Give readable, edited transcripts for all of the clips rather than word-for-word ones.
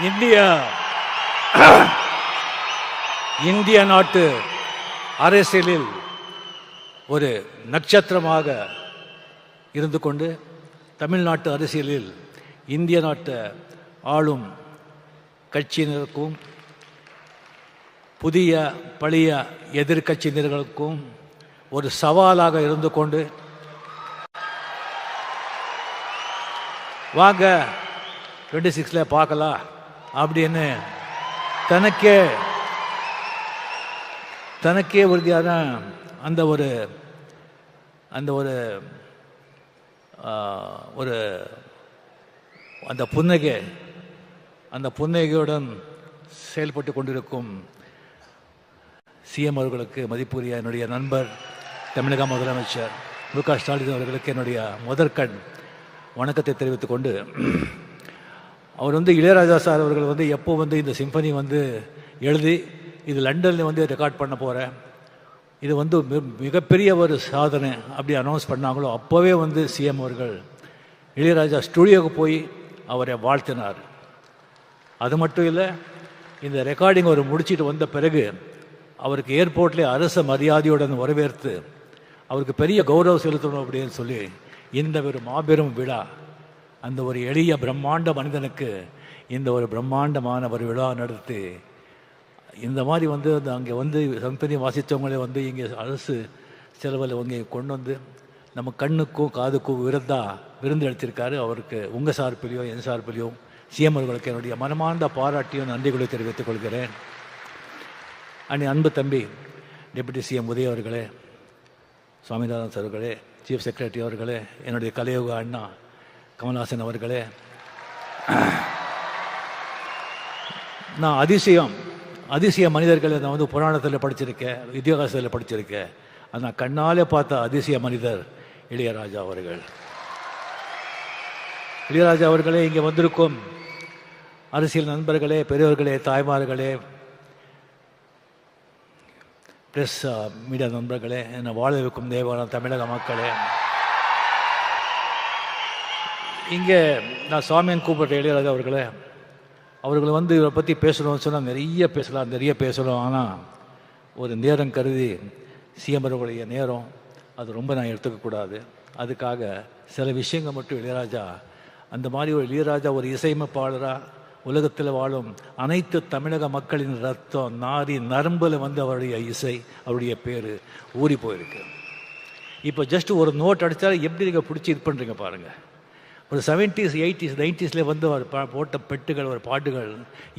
இந்திய நாட்டு அரசியலில் ஒரு நட்சத்திரமாக இருந்து கொண்டு தமிழ்நாட்டு அரசியலில் இந்திய நாட்டு ஆளும் கட்சியினருக்கும் புதிய பழைய எதிர்கட்சியினர்களுக்கும் ஒரு சவாலாக இருந்து கொண்டு வாங்க 26 பார்க்கலாம் அப்படின்னு தனக்கே உறுதியான அந்த ஒரு அந்த புன்னகையுடன் செயல்பட்டு கொண்டிருக்கும் சிஎம் அவர்களுக்கு மதிப்புரிய என்னுடைய நண்பர் தமிழக முதலமைச்சர் மு.க. ஸ்டாலின் அவர்களுக்கு என்னுடைய முதற்கண் வணக்கத்தை தெரிவித்துக் கொண்டு, அவர் இளையராஜா சார் அவர்கள் எப்போ இந்த சிம்பனி எழுதி இது லண்டனில் ரெக்கார்ட் பண்ண போகிறேன், இது மிகப்பெரிய ஒரு சாதனை அப்படி அனௌன்ஸ் பண்ணாங்களோ அப்போவே சிஎம் அவர்கள் இளையராஜா ஸ்டுடியோவுக்கு போய் அவரை வாழ்த்தினார். அது மட்டும் இல்லை, இந்த ரெக்கார்டிங் அவர் முடிச்சுட்டு வந்த பிறகு அவருக்கு ஏர்போர்ட்லேயே அரச மரியாதையுடன் வரவேற்று அவருக்கு பெரிய கௌரவம் செலுத்தணும் அப்படின்னு சொல்லி இந்த ஒரு மாபெரும் விழா, அந்த ஒரு எளிய பிரம்மாண்ட மனிதனுக்கு இந்த ஒரு பிரம்மாண்டமான ஒரு விழா நடத்தி இந்த மாதிரி அங்கே சம்பனி வாசித்தவங்களே இங்கே அரசு செலவில் இங்கே கொண்டு நம்ம கண்ணுக்கும் காதுக்கும் விருந்து அளித்திருக்காரு. அவருக்கு உங்கள் சார்பிலையும் என் சார்பிலையும் சிஎம் அவர்களுக்கு என்னுடைய மனமார்ந்த பாராட்டியும் நன்றிகளை தெரிவித்துக் கொள்கிறேன். அன்பு தம்பி டெபுட்டி சிஎம் உதய அவர்களே, சுவாமிநாதன் அவர்களே, சீஃப் செக்ரட்டரி அவர்களே, என்னுடைய கலையுக அண்ணா கமல்ஹாசன் அவர்களே, நான் அதிசய மனிதர்களை நான் புராணத்தில் படிச்சிருக்கேன், இதிகாசத்தில் படிச்சிருக்கேன். நான் கண்ணாலே பார்த்த அதிசய மனிதர் இளையராஜா அவர்கள். இளையராஜா அவர்களே, இங்கே வந்திருக்கும் அரசியல் நண்பர்களே, பெரியவர்களே, தாய்மார்களே, ப்ரெஸ் மீடியா நண்பர்களே, என்னை வாழ வைக்கும் தேவான தமிழக மக்களே, இங்கே நான் சுவாமியன் கூப்பிட்ற இளையராஜா அவர்களை இவரை பற்றி பேசணும்னு சொன்னால் நிறைய பேசலாம். ஆனால் ஒரு நேரம் கருதி சிஎம் அவர்களுடைய நேரம் அது ரொம்ப நான் எடுத்துக்கக்கூடாது. அதுக்காக சில விஷயங்கள் மட்டும் இளையராஜா, அந்த மாதிரி ஒரு இளையராஜா ஒரு இசையமைப்பாளராக உலகத்தில் வாழும் அனைத்து தமிழக மக்களின் ரத்தம் நாரி நரம்பில் அவருடைய இசை, அவருடைய பேர் ஊறி போயிருக்கு. இப்போ ஜஸ்ட் ஒரு நோட் அடித்தாலும் எப்படி நீங்கள் பிடிச்சி இது பண்ணுறீங்க பாருங்கள். ஒரு 70s 80s 90s அவர் போட்ட பெட்டுகள், ஒரு பாட்டுகள்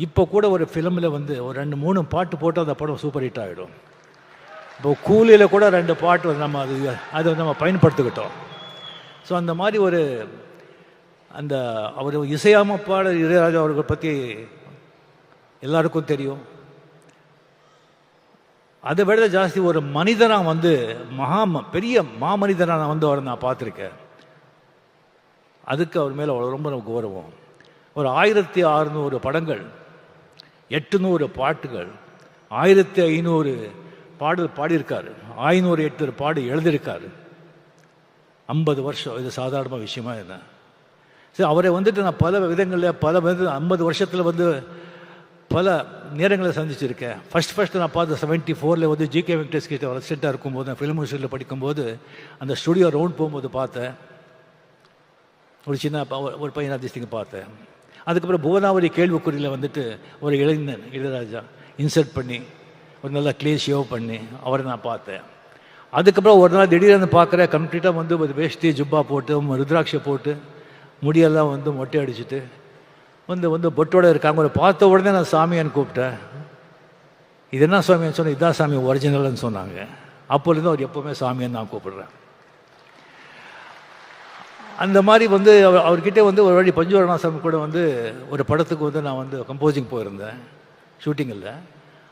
இப்போ கூட ஒரு ஃபிலிமில் ஒரு 2-3 பாட்டு போட்டு அந்த படம் சூப்பர் ஹிட் ஆகிடும். இப்போ கூலியில் கூட 2 பாட்டு நம்ம அதை நம்ம பயன்படுத்திக்கிட்டோம். ஸோ அந்த மாதிரி அவர் இசையமைப்பாளர் இளையராஜா அவர்களை பற்றி எல்லாருக்கும் தெரியும். அதை விட ஜாஸ்தி ஒரு மனிதனாக பெரிய மாமனிதனாக அவரை நான் பார்த்துருக்கேன். அதுக்கு அவர் மேலே ரொம்ப கௌரவம். ஒரு 1600 படங்கள், 800 பாட்டுகள், 1500 பாடல் பாடியிருக்காரு, 508 பாடு எழுதியிருக்காரு. 50 வருஷம் இது சாதாரண விஷயமா என்ன? சரி, அவரை நான் பல விதங்களில் 50 வருஷத்தில் பல நேரங்களை சந்திச்சிருக்கேன். ஃபஸ்ட்டு நான் பார்த்த 74 ஜிகே வெங்கடேஷ் கிட்ட ரெசிடெண்ட்டாக இருக்கும்போது, ஃபிலிம் யூனிவர்சிட்டியில் படிக்கும்போது அந்த ஸ்டுடியோ ரவுண்ட் போகும்போது பார்த்தேன். ஒரு சின்ன ஒரு பையன் அதிர்ஷ்டிங்க பார்த்தேன். அதுக்கப்புறம் புவனாவரி கேள்விக்குறியில் ஒரு இளைஞன் இளையராஜா இன்சர்ட் பண்ணி ஒரு நல்ல க்ளீன் ஷேவ் பண்ணி அவரை நான் பார்த்தேன். அதுக்கப்புறம் ஒரு நாள் திடீர்னு பார்க்குறேன், கம்ப்ளீட்டாக ஒரு வேஷ்டி ஜுப்பா போட்டு ருத்ராட்சை போட்டு முடியெல்லாம் மொட்டை அடிச்சுட்டு பொட்டோட இருக்காங்க. ஒரு பார்த்த உடனே நான் சாமியான்னு கூப்பிட்டேன். இது என்ன சாமியான்னு சொன்னேன். இதுதான் சாமி ஒரிஜினல்னு சொன்னாங்க. அப்போலேருந்து அவர் எப்போவுமே சாமியான்னு நான் கூப்பிடுறேன். அந்த மாதிரி அவர்கிட்ட ஒரு வாட்டி பஞ்சுவரணாசாமி கூட ஒரு படத்துக்கு நான் கம்போசிங் போயிருந்தேன் ஷூட்டிங்கில்.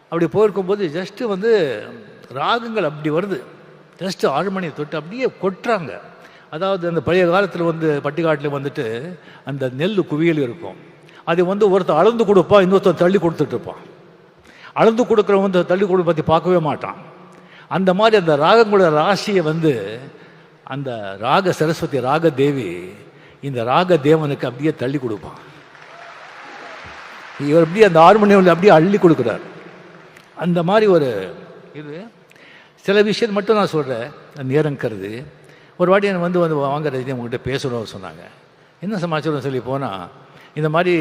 அப்படி போயிருக்கும்போது ஜஸ்ட்டு ராகங்கள் அப்படி வருது, ஜஸ்ட்டு 6 மணியை தொட்டு அப்படியே கொட்டுறாங்க. அதாவது அந்த பழைய காலத்தில் பட்டிக்காட்டில் அந்த நெல் குவியல் இருக்கும். அது ஒருத்தர் அளந்து கொடுப்பான், இன்னொருத்தர் தள்ளி கொடுத்துட்ருப்பான். அளந்து கொடுக்குறவன் தள்ளி கொடு பற்றி பார்க்கவே மாட்டான். அந்த மாதிரி அந்த ராகங்களோட ராசியை அந்த ராக சரஸ்வதி ராக தேவி இந்த ராக தேவனுக்கு அப்படியே தள்ளி கொடுப்பான். இவர் அப்படியே அந்த ஹார்மோனியமில் அப்படியே அள்ளி கொடுக்குறார். அந்த மாதிரி ஒரு இது. சில விஷயம் மட்டும் நான் சொல்கிறேன், நேரம் கருது. ஒரு வாட்டி எனக்கு வந்து வாங்க ரஜினி உங்கள்கிட்ட பேசணும்னு சொன்னாங்க. என்ன சமாச்சாரம் சொல்லி போனால், இந்த மாதிரி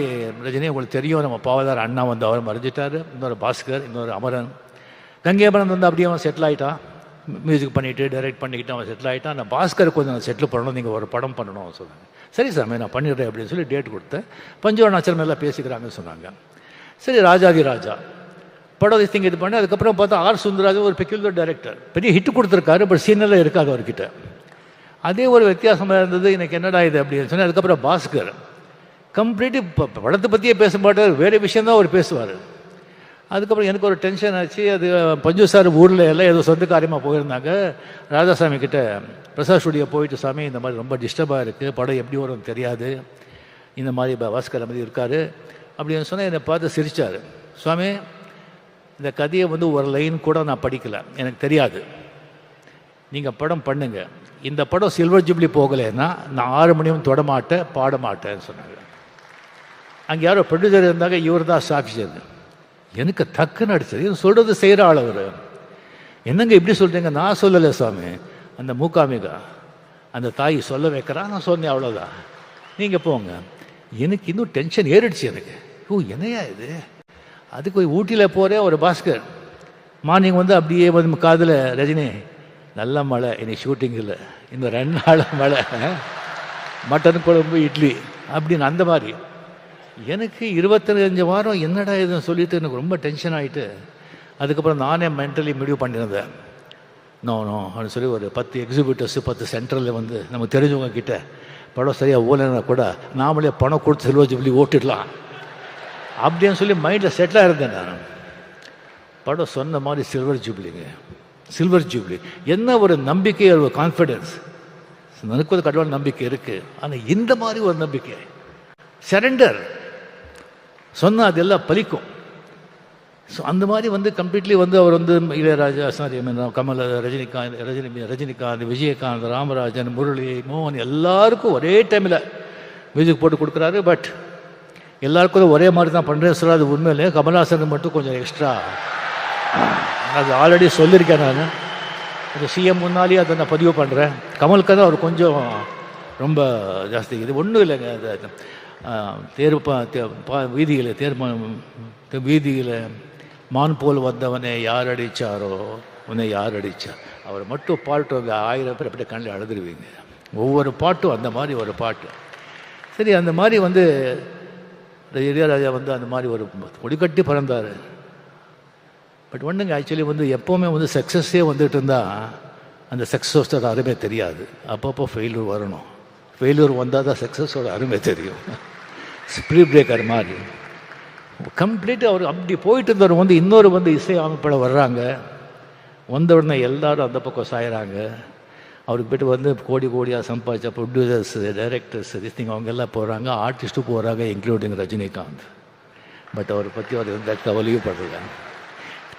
ரஜினி உங்களுக்கு தெரியும், நம்ம பாவதார் அண்ணா வந்து அவர் மறைஞ்சிட்டார், இன்னொரு பாஸ்கர், இன்னொரு அமரன். கங்கேபரன் வந்து அப்படியே அவன் செட்டில் ஆகிட்டான், மியூசிக் பண்ணிவிட்டு டைரக்ட் பண்ணிக்கிட்டு அவன் செட்டில் ஆகிட்டான். அந்த பாஸ்கர் கொஞ்சம் செட்டில் பண்ணணும், நீங்கள் ஒரு படம் பண்ணணும் சொன்னாங்க. சரி சார் நான் பண்ணிடுறேன் அப்படின்னு சொல்லி டேட் கொடுத்தேன். பஞ்சவர்ணாச்சலம் எல்லாம் பேசிக்கிறாங்கன்னு சொன்னாங்க. சரி ராஜாதி ராஜா படம் திங்க இது பண்ணி அதுக்கப்புறம் பார்த்தா ஆர் சுந்தரராஜன் ஒரு பெக்யூலர் டைரக்டர், பெரிய ஹிட் கொடுத்துருக்காரு, பட் சீனெல்லாம் இருக்காது அவர்கிட்ட. அதே ஒரு வித்தியாசமாக இருந்தது. எனக்கு என்னடா இது அப்படின்னு சொன்னால், அதுக்கப்புறம் பாஸ்கர் கம்ப்ளீட்டு படத்தை பற்றியே பேச மாட்டார், வேறு விஷயந்தான் அவர் பேசுவார். அதுக்கப்புறம் எனக்கு ஒரு டென்ஷன் ஆச்சு. அது பஞ்சு சார் ஊரில் எல்லாம் ஏதோ சொந்த காரியமாக போயிருந்தாங்க. ராதாசாமி கிட்ட பிரசாத் ஸ்டுடியோ போயிட்டு, சாமி இந்த மாதிரி ரொம்ப டிஸ்டர்பாக இருக்குது, படம் எப்படி வரும்னு தெரியாது, இந்த மாதிரி பாஸ்கர் மாதிரி இருக்கார் அப்படின்னு சொன்னால் என்னை பார்த்து சிரித்தார். சுவாமி இந்த கதையை வந்து ஒரு லைன் கூட நான் படிக்கலை, எனக்கு தெரியாது, நீங்கள் படம் பண்ணுங்க. இந்த படம் சில்வர் ஜூப்ளி போகலைன்னா நான் 6 மணியும் தொடமாட்டேன், பாட மாட்டேன்னு சொன்னாங்க. அங்கே யாரோ ப்ரொடியூசர் இருந்தாங்க, இவர் தான் சாட்சி. அது எனக்கு டக்குன்னு அடிச்சது. இது சொல்கிறது செய்கிற ஆள் அவர். என்னங்க இப்படி சொல்கிறீங்க? நான் சொல்லலை சாமி, அந்த மூகாமிகா அந்த தாய் சொல்ல வைக்கிறான், நான் சொன்னேன், அவ்வளோதான், நீங்கள் போங்க. எனக்கு இன்னும் டென்ஷன் ஏறிடுச்சு எனக்கு. ஓ என்னையா இது? அதுக்கு போய் ஊட்டியில் போகிறேன், ஒரு பாஸ்கர் மார்னிங் வந்து அப்படியே வந்து காதில், ரஜினி நல்ல மழை, இன்னைக்கு ஷூட்டிங் இல்லை, இந்த 2 நாள் மழை, மட்டன் குழம்பு இட்லி அப்படின்னு. அந்த மாதிரி எனக்கு 25 வாரம் என்னடா இதுன்னு சொல்லிட்டு எனக்கு ரொம்ப டென்ஷன் ஆகிட்டு, அதுக்கப்புறம் நானே மென்டலி முடிவு பண்ணியிருந்தேன். நோ அப்படின்னு சொல்லி ஒரு 10 எக்ஸிபிட்டர்ஸு 10 சென்டரில் வந்து நமக்கு தெரிஞ்சவங்க கிட்ட படம் சரியாக ஓலைன்னா கூட நாமளே பணம் கொடுத்து சில்வர் ஜூப்ளி ஓட்டிடலாம் அப்படின்னு சொல்லி மைண்டில் செட்டிலாக இருந்தேன் நான். படம் சொன்ன மாதிரி சில்வர் ஜூப்ளிங்க, சில்வர் ஜூப்ளி. என்ன ஒரு நம்பிக்கை, ஒரு கான்ஃபிடென்ஸ். எனக்கு ஒரு கடவுள் நம்பிக்கை இருக்குது, ஆனால் இந்த மாதிரி ஒரு நம்பிக்கை, சரண்டர் சொன்னால் அதெல்லாம் பலிக்கும். ஸோ அந்த மாதிரி வந்து கம்ப்ளீட்லி வந்து அவர் வந்து இளையராஜா, சாரி கமல், ரஜினிகாந்த், விஜயகாந்த், ராமராஜன், முரளி, மோகன் எல்லாருக்கும் ஒரே டைமில் மியூசிக் போட்டு கொடுக்குறாரு. பட் எல்லாருக்கும் ஒரே மாதிரி தான் பண்ணுறேன் சொல்ல, அது உண்மையிலே கமல்ஹாசனுக்கு மட்டும் கொஞ்சம் எக்ஸ்ட்ரா. அது ஆல்ரெடி சொல்லியிருக்கேன் நான், அது சிஎம் முன்னாலேயே அதை நான் பதிவு பண்ணுறேன். கமலுக்கு தான் அவர் கொஞ்சம் ரொம்ப ஜாஸ்தி. இது ஒன்றும் இல்லைங்க, வீதியில் மான் போல் வந்தவனை யார் அடித்தாரோ உன்னை யார் அடித்தார், அவர் மட்டும் பாட்டு 1000 பேர் அப்படியே கண்ணில் அழுதுருவீங்க. ஒவ்வொரு பாட்டும் அந்த மாதிரி ஒரு பாட்டு. சரி, அந்த மாதிரி வந்து இளையராஜா வந்து அந்த மாதிரி ஒரு கொடிக்கட்டி பறந்தார். பட் ஒன்றுங்க, ஆக்சுவலி வந்து எப்போவுமே வந்து சக்ஸஸே வந்துட்டு இருந்தால் அந்த சக்ஸஸோட அருமை தெரியாது. அப்பப்போ ஃபெயில்யூர் வரணும், ஃபெயில்யூர் வந்தால் தான் சக்ஸஸோட அருமை தெரியும். ஸ்பீட் பிரேக்கர் மாதிரி கம்ப்ளீட் அவர் அப்படி போயிட்டு இருந்தவர் வந்து இன்னொரு வந்து இசை அமைப்பில் வர்றாங்க. வந்த உடனே எல்லாரும் அந்த பக்கம் சாயிறாங்க. அவருக்கு போய்ட்டு வந்து கோடியாக சம்பாதிச்ச ப்ரொடியூசர்ஸ், டைரக்டர்ஸ், திஸ்திங் அவங்க எல்லாம் போகிறாங்க, ஆர்டிஸ்ட்டும் போகிறாங்க, இன்க்ளூடிங் ரஜினிகாந்த். பட் அவரை பற்றி அவர் எந்த கவலையும் படல.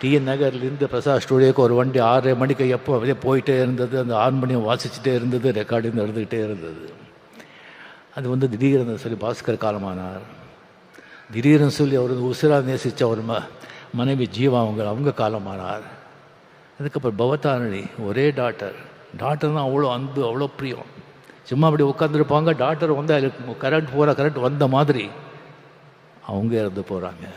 டிஎன் நகர்லேருந்து பிரசாத் ஸ்டுடியோக்கு ஒரு வண்டி 6:30 மணிக்கு எப்போ அப்படியே போயிட்டே இருந்தது. அந்த 6 மணியும் வாசிச்சுட்டே இருந்தது, ரெக்கார்டிங் நடந்துக்கிட்டே இருந்தது. அது வந்து திடீர்னு சொல்லி பாஸ்கர் காலமானார். திடீர்னு சொல்லி அவர் உசிராக நேசித்த ஒரு மனைவி ஜீவா அவங்க காலமானார். அதுக்கப்புறம் பவதாரணி, ஒரே டாக்டர் தான் அவ்வளோ அன்பு, அவ்வளோ பிரியம். சும்மா அப்படி உட்காந்துருப்பாங்க, டாக்டர் வந்து அதுக்கு கரண்ட் வந்த மாதிரி அவங்க இறந்து போகிறாங்க.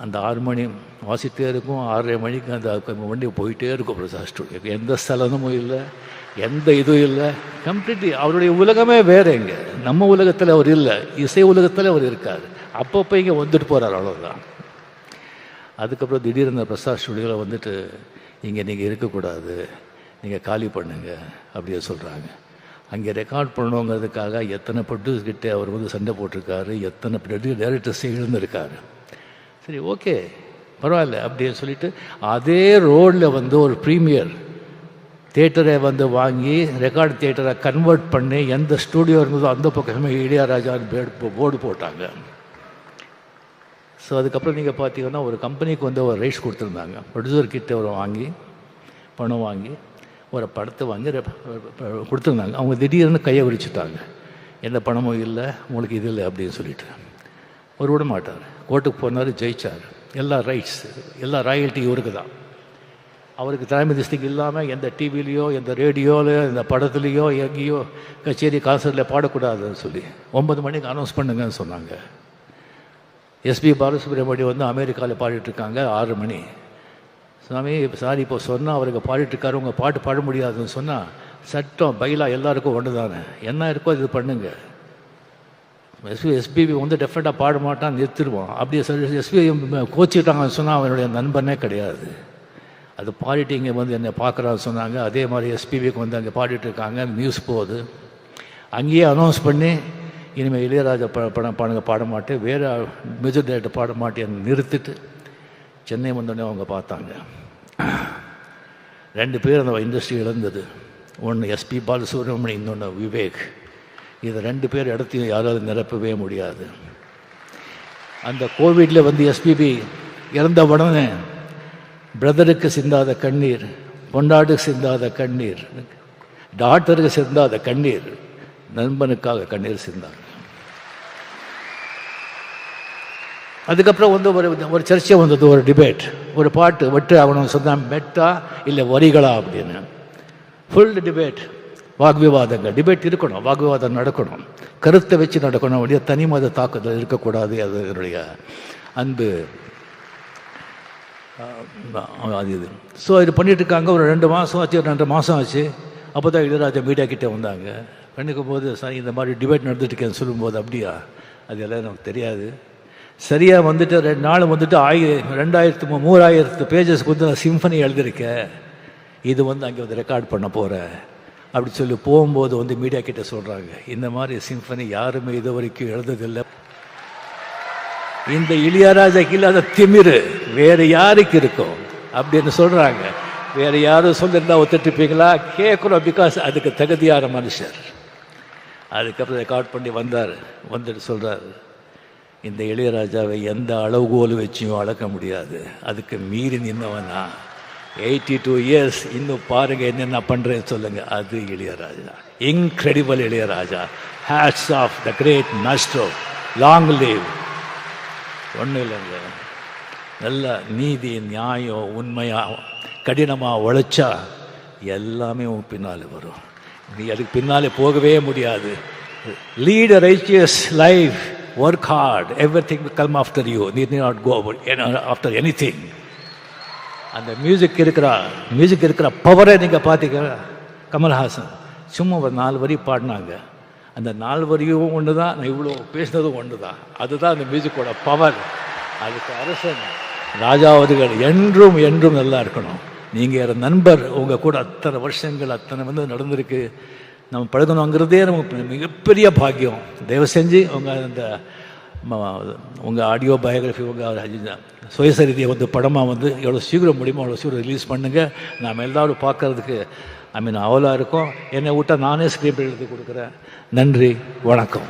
அந்த 6 மணி வாசித்தே இருக்கும், 6:30 மணிக்கு அந்த வண்டி போயிட்டே இருக்கும் பிரசாத் ஸ்டுடியோக்கு. எந்த ஸ்தலமும் இல்லை, எந்த இதுவும் இல்லை. கம்ப்ளீட்லி அவருடைய உலகமே வேறு. இங்கே நம்ம உலகத்தில் அவர் இல்லை, இசை உலகத்தில் அவர் இருக்கார். அப்பப்போ இங்கே வந்துட்டு போகிறார், அவ்வளோதான். அதுக்கப்புறம் திடீர்னு பிரசாத் ஸ்டுடியோவில் வந்துட்டு, இங்கே நீங்கள் இருக்கக்கூடாது, நீங்கள் காலி பண்ணுங்க அப்படியே சொல்கிறாங்க. அங்கே ரெக்கார்ட் பண்ணணுங்கிறதுக்காக எத்தனை ப்ரொடியூசர்கிட்ட அவர் வந்து சண்டை போட்டிருக்காரு, எத்தனை டைரக்டர்ஸ் எழுந்திருக்காரு. சரி, ஓகே, பரவாயில்ல அப்படின்னு சொல்லிட்டு அதே ரோடில் வந்து ஒரு ப்ரீமியர் தியேட்டரை வந்து வாங்கி ரெக்கார்டு தியேட்டரை கன்வெர்ட் பண்ணி எந்த ஸ்டூடியோ இருந்ததோ அந்த பக்கமே இளையராஜான்னு போர்டு போட்டாங்க. ஸோ அதுக்கப்புறம் நீங்கள் பார்த்தீங்கன்னா ஒரு கம்பெனிக்கு வந்து ஒரு ரைட்ஸ் கொடுத்துருந்தாங்க. ப்ரொடியூசர்கிட்ட ஒரு பணம் வாங்கி ஒரு படத்தை வாங்கி கொடுத்துருந்தாங்க. அவங்க திடீர்னு கையை விரிச்சுட்டாங்க, எந்த பணமும் இல்லை உங்களுக்கு, இது இல்லை அப்படின்னு சொல்லிட்டு. அவர் விட மாட்டார். கோர்ட்டுக்கு போனார், ஜெயிச்சார். எல்லா ரைட்ஸ், எல்லா ராயல்ட்டி இவருக்கு தான். அவருக்கு தலைமை திஸ்திக்கு இல்லாமல் எந்த டிவிலையோ எந்த ரேடியோவில் எந்த படத்துலேயோ எங்கேயோ கச்சேரி கான்சர்ட்டில் பாடக்கூடாதுன்னு சொல்லி 9 மணிக்கு அனௌன்ஸ் பண்ணுங்கன்னு சொன்னாங்க. எஸ்பி பாலசுப்ரமணியம் வந்து அமெரிக்காவில் பாடிட்டுருக்காங்க 6 மணி. சாமி சாரி இப்போ சொன்னால் அவருக்கு பாடிட்டுருக்காரு, உங்கள் பாட்டு பாட முடியாதுன்னு சொன்னால் சட்டம் பைலா எல்லாருக்கும் ஒன்று தானே, என்ன இருக்கோ இது பண்ணுங்க. எஸ்பிபி வந்து டெஃபினட்டாக பாட மாட்டான், நிறுத்திடுவான். அப்படியே சொல்லி எஸ்பிபி கோச்சிட்டாங்கன்னு சொன்னால் அவனுடைய நண்பனே கிடையாது. அது பாடிட்டு இங்கே வந்து என்னை பார்க்குறான்னு சொன்னாங்க. அதே மாதிரி எஸ்பிபிக்கு வந்து அங்கே பாடிட்டுருக்காங்க, நியூஸ் போகுது. அங்கேயே அனௌன்ஸ் பண்ணி இனிமேல் இளையராஜா பாட மாட்டேன், வேறு மியூசிக் டைரக்டர் பாட மாட்டேன்னு நிறுத்திட்டு சென்னை வந்தோடனே அவங்க பார்த்தாங்க. 2 பேர் அந்த இண்டஸ்ட்ரி இழந்தது. ஒன்று எஸ்பி பாலசுப்ரமணியம், இன்னொன்று விவேக். இது 2 பேர் இடத்தையும் யாராவது நிரப்பவே முடியாது. அந்த கோவிடில் வந்து எஸ்பிபி இறந்த உடனே பிரதருக்கு சிந்தாத கண்ணீர், பொண்டாட்டுக்கு சிந்தாத கண்ணீர், டாக்டருக்கு சிந்தாத கண்ணீர், நண்பனுக்காக கண்ணீர் சிந்தாங்க. அதுக்கப்புறம் வந்து ஒரு சர்ச்சை வந்தது, ஒரு டிபேட். ஒரு பாட்டு வெட்டு அவனும் சொன்னான், மெட்டா இல்லை வரிகளா அப்படின்னு. Full debate, வாக்விவாதங்கள். டிபேட் இருக்கணும், வாக்விவாதம் நடக்கணும், கருத்தை வச்சு நடக்கணும், அப்படியே தனி மத தாக்குதல் இருக்கக்கூடாது. அது என்னுடைய அன்பு. அது இது. ஸோ இது பண்ணிகிட்ருக்காங்க. ஒரு 2 மாதம் ஆச்சு, 2 மாதம் ஆச்சு. அப்போ தான் இளையராஜா மீடியா கிட்டே வந்தாங்க. பண்ணிக்கும் போது சார் இந்த மாதிரி டிபேட் நடந்துட்டுருக்கேன்னு சொல்லும்போது, அப்படியா, அது எல்லாம் நமக்கு தெரியாது. சரியாக வந்துட்டு 2 நாள் வந்துட்டு 3000 பேஜஸ்க்கு வந்து நான் சிம்ஃபனி எழுதியிருக்கேன், இது வந்து அங்கே வந்து ரெக்கார்ட் பண்ண போகிறேன் அப்படி சொல்லி போகும்போது வந்து மீடியா கிட்டே சொல்கிறாங்க, இந்த மாதிரி சிம்ஃபனி யாருமே இது வரைக்கும் எழுதுதில்லை. இந்த இளையராஜாக்கு இல்லாத திமிரு வேறு யாருக்கு இருக்கும் அப்படின்னு சொல்கிறாங்க. வேறு யாரும் சொல்லியிருந்தா ஒத்துட்டுப்பீங்களா? கேட்குறோம், பிகாஸ் அதுக்கு தகுதியான மனுஷர். அதுக்கப்புறம் ரெக்கார்ட் பண்ணி வந்துட்டு சொல்கிறார், இந்த இளையராஜாவை எந்த அளவுகோல் வச்சியும் அளக்க முடியாது, அதுக்கு மீறி நின்னவனா 82 இயர்ஸ், இன்னும் பாருங்கள் என்னென்ன பண்ணுறேன்னு சொல்லுங்கள். அது Ilaiyaraaja, incredible Ilaiyaraaja. Hats off the great maestro, long live. ஒன்றும் இல்லைங்க, நல்ல நீதி, நியாயம், உண்மையாக கடினமாக உழைச்சா எல்லாமே உன் பின்னால் வரும். நீ அதுக்கு பின்னாலே போகவே முடியாது. Lead a righteous life, work hard, everything will come after you. You need not go after anything. அந்த மியூசிக் இருக்கிற பவரை நீங்கள் பார்த்தீங்க. கமல்ஹாசன் சும்மா ஒரு 4 வரி பாடினாங்க. அந்த 4 வரியும் ஒன்று தான், நான் இவ்வளோ பேசினதும் ஒன்று தான். அதுதான் அந்த மியூசிக்கோட பவர். அதுக்கு அரசன் ராஜா அவர்கள் என்றும் என்றும் நல்லா இருக்கணும். நீங்கள் நண்பர், உங்கள் கூட அத்தனை வருஷங்கள் அத்தனை வந்து நடந்திருக்கு. நம்ம பழகணுங்கிறதே நமக்கு மிகப்பெரிய பாக்கியம். தயவு செஞ்சு உங்கள் ஆடியோ பயோகிராஃபி, உங்கள் சுயசரிதியை வந்து படமாக வந்து எவ்வளோ சீக்கிரம் முடியுமோ அவ்வளோ சீக்கிரம் ரிலீஸ் பண்ணுங்கள். நாம் எல்லோரும் பார்க்குறதுக்கு அவலாக இருக்கும். என்னை விட்டால் நானே ஸ்கிரிப்ட் எழுதி கொடுக்குறேன். நன்றி, வணக்கம்.